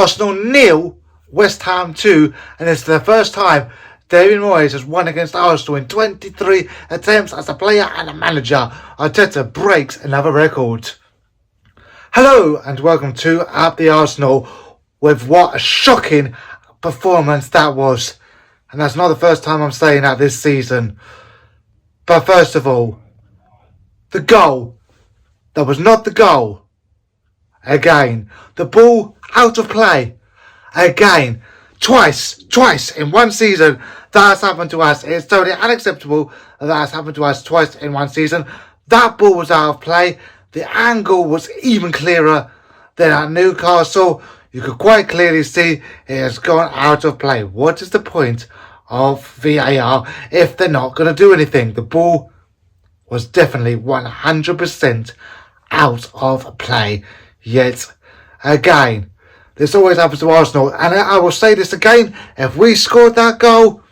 Arsenal 0, West Ham 2, and it's the first time David Moyes has won against Arsenal in 23 attempts as a player and a manager. Arteta breaks another record. Hello and welcome to Up the Arsenal, with what a shocking performance that was. And that's not the first time I'm saying that this season. But first of all, the goal that was not the goal. Again, the ball out of play. Again, twice in one season that has happened to us. It's totally unacceptable that has happened to us twice in one season. That ball was out of play. The angle was even clearer than at Newcastle. You could quite clearly see it has gone out of play. What is the point of VAR if they're not going to do anything? The ball was definitely 100% out of play. Yet again, this always happens to Arsenal, and I will say this again: if we scored that goal,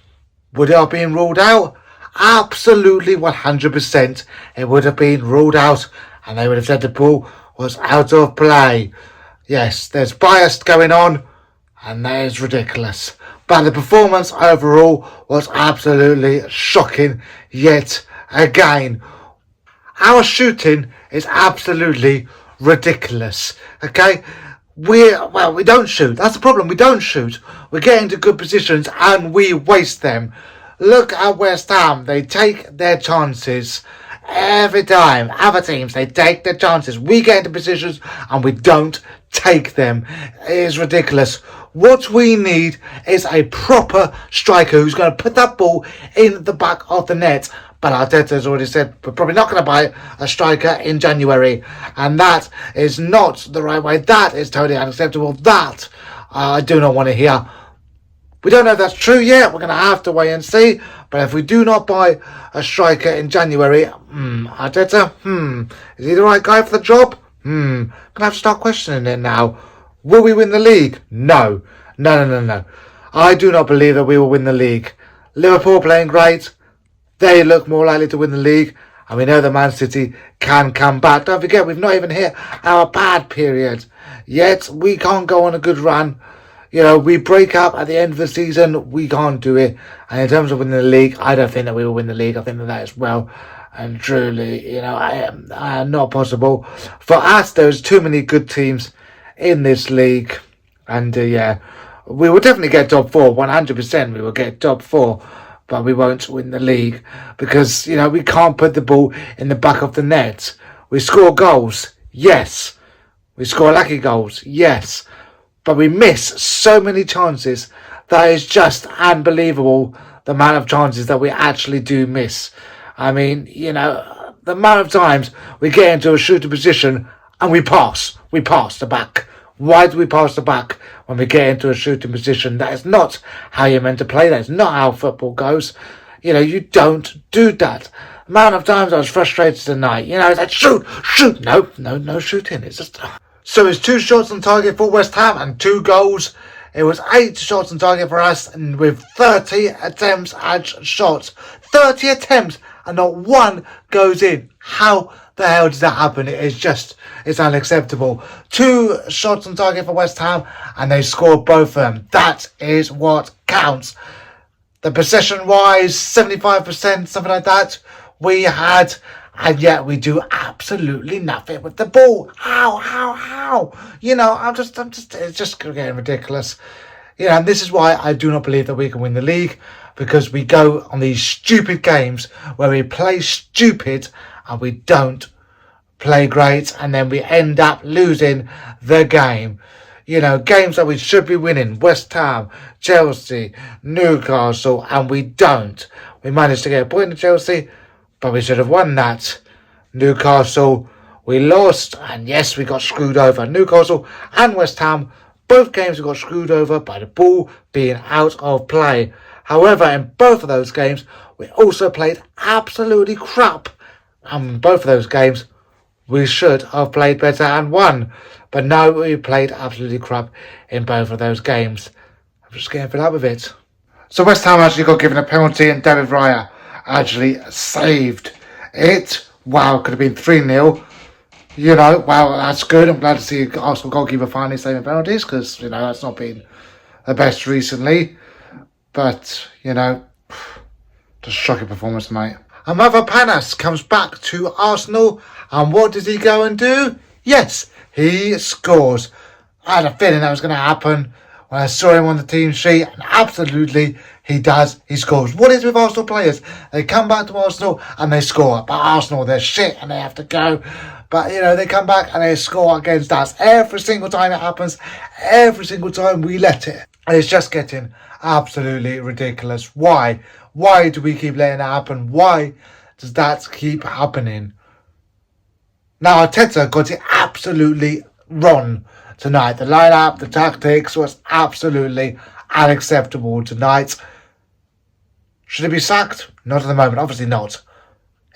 would it have been ruled out? Absolutely 100% it would have been ruled out, and they would have said the ball was out of play. Yes, there's bias going on, and that is ridiculous. But the performance overall was absolutely shocking yet again. Our shooting is absolutely ridiculous. Okay, we don't shoot. That's the problem. We don't shoot. We get into good positions and we waste them. Look at West Ham. They take their chances every time. Other teams, they take their chances. We get into positions and we don't take them. It is ridiculous. What we need is a proper striker who's going to put that ball in the back of the net. But Arteta has already said we're probably not going to buy a striker in January. And that is not the right way. That is totally unacceptable. That I do not want to hear. We don't know if that's true yet. We're going to have to wait and see. But if we do not buy a striker in January, Arteta, is he the right guy for the job? Going to have to start questioning it now. Will we win the league? No. I do not believe that we will win the league. Liverpool playing great. They look more likely to win the league. And we know that Man City can come back. Don't forget, we've not even hit our bad period. Yet, we can't go on a good run. You know, we break up at the end of the season. We can't do it. And in terms of winning the league, I don't think that we will win the league. I think that is well and truly, not possible. For us, there's too many good teams in this league. And, we will definitely get top 4. 100% we will get top 4. But we won't win the league because, we can't put the ball in the back of the net. We score goals, yes. We score lucky goals, yes. But we miss so many chances that is just unbelievable, the amount of chances that we actually do miss. I mean, the amount of times we get into a shooting position and we pass the back. Why do we pass the back when we get into a shooting position? That is not how you're meant to play. That is not how football goes. You don't do that. The amount of times I was frustrated tonight. It's like, shoot. No shooting. It's just... So it's 2 shots on target for West Ham and 2 goals. It was 8 shots on target for us, and with 30 attempts at shots. 30 attempts and not one goes in. How the hell did that happen? It's unacceptable. 2 shots on target for West Ham and they scored both of them. That is what counts. The possession wise, 75%, something like that, we had, and yet we do absolutely nothing with the ball. How? It's just getting ridiculous. And this is why I do not believe that we can win the league, because we go on these stupid games where we play stupid and we don't play great, and then we end up losing the game. Games that we should be winning, West Ham, Chelsea, Newcastle, and we don't. We managed to get a point in Chelsea, but we should have won that. Newcastle, we lost, and yes, we got screwed over. Newcastle and West Ham, both games we got screwed over by the ball being out of play. However, in both of those games, we also played absolutely crap. And in both of those games, we should have played better and won. But no, we played absolutely crap in both of those games. I'm just getting fed up with it. So West Ham actually got given a penalty and David Raya actually saved it. Wow, could have been 3-0. You know, well, that's good. I'm glad to see Arsenal goalkeeper finally saving penalties because, you know, that's not been the best recently. But, you know, just shocking performance, mate. And Mavropanos comes back to Arsenal, and what does he go and do? Yes, he scores. I had a feeling that was going to happen when I saw him on the team sheet, and absolutely he does. He scores. What is with Arsenal players? They come back to Arsenal and they score. But Arsenal, they're shit and they have to go. But, you know, they come back and they score against us. Every single time it happens, every single time we let it. And it's just getting absolutely ridiculous. Why? Why do we keep letting it happen? Why does that keep happening? Now, Arteta got it absolutely wrong tonight. The lineup, the tactics was absolutely unacceptable tonight. Should he be sacked? Not at the moment, obviously not.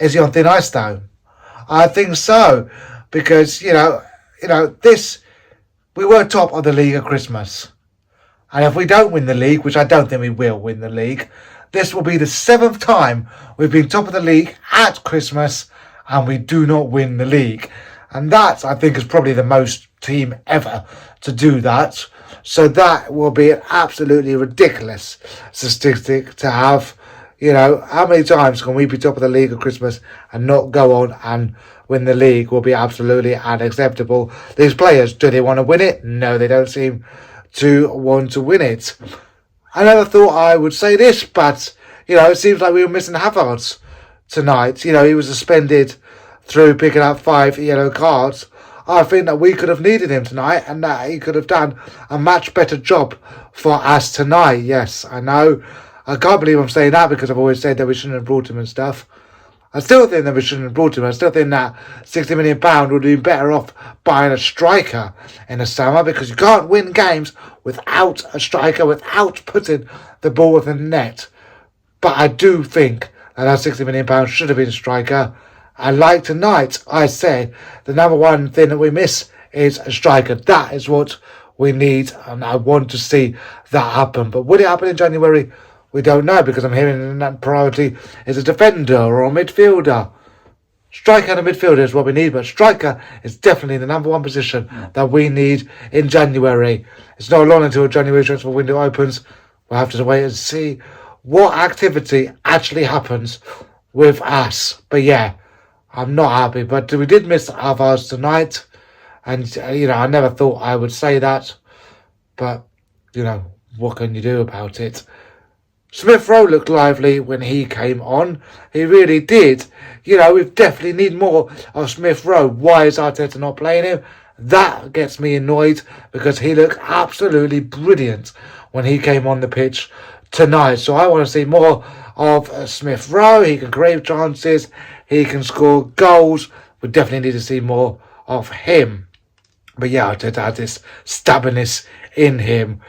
Is he on thin ice though? I think so, because you know, we were top of the league at Christmas, and if we don't win the league, which I don't think we will win the league, this will be the 7th time we've been top of the league at Christmas, and we do not win the league, and that I think is probably the most team ever to do that. So that will be an absolutely ridiculous statistic to have. You know, how many times can we be top of the league at Christmas and not go on and win the league will be absolutely unacceptable. These players, do they want to win it? No, they don't seem to want to win it. I never thought I would say this, but, you know, it seems like we were missing Havertz tonight. You know, he was suspended through picking up 5 yellow cards. I think that we could have needed him tonight and that he could have done a much better job for us tonight. Yes, I know. I can't believe I'm saying that because I've always said that we shouldn't have brought him and stuff. I still think that we shouldn't have brought him. I still think that £60 million would be better off buying a striker in the summer because you can't win games without a striker, without putting the ball within the net. But I do think that £60 million should have been a striker. And like tonight, I said the number one thing that we miss is a striker. That is what we need, and I want to see that happen. But will it happen in January? We don't know, because I'm hearing that priority is a defender or a midfielder. Striker and a midfielder is what we need, but striker is definitely the number one position that we need in January. It's not long until January transfer window opens. We'll have to wait and see what activity actually happens with us. But yeah, I'm not happy. But we did miss Havertz tonight. And, you know, I never thought I would say that. But, you know, what can you do about it? Smith Rowe looked lively when he came on. He really did. You know, we definitely need more of Smith Rowe. Why is Arteta not playing him? That gets me annoyed because he looked absolutely brilliant when he came on the pitch tonight. So I want to see more of Smith Rowe. He can create chances. He can score goals. We definitely need to see more of him. But yeah, Arteta had this stubbornness in him.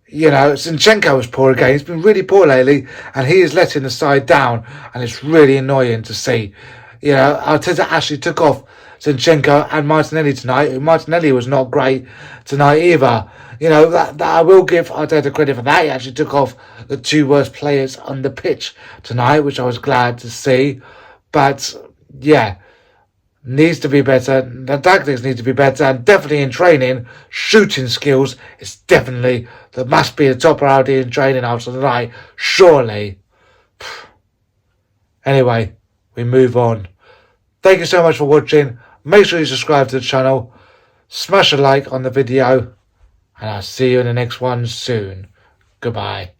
You know, Zinchenko was poor again. He's been really poor lately, and he is letting the side down, and it's really annoying to see. You know, Arteta actually took off Zinchenko and Martinelli tonight. Martinelli was not great tonight either. You know, that I will give Arteta credit for that. He actually took off the 2 worst players on the pitch tonight, which I was glad to see. But, yeah, needs to be better. The tactics need to be better, and definitely in training, shooting skills is definitely, that must be the top priority in training after tonight, surely. Anyway, we move on. Thank you so much for watching. Make sure you subscribe to the channel, smash a like on the video, and I'll see you in the next one soon. Goodbye.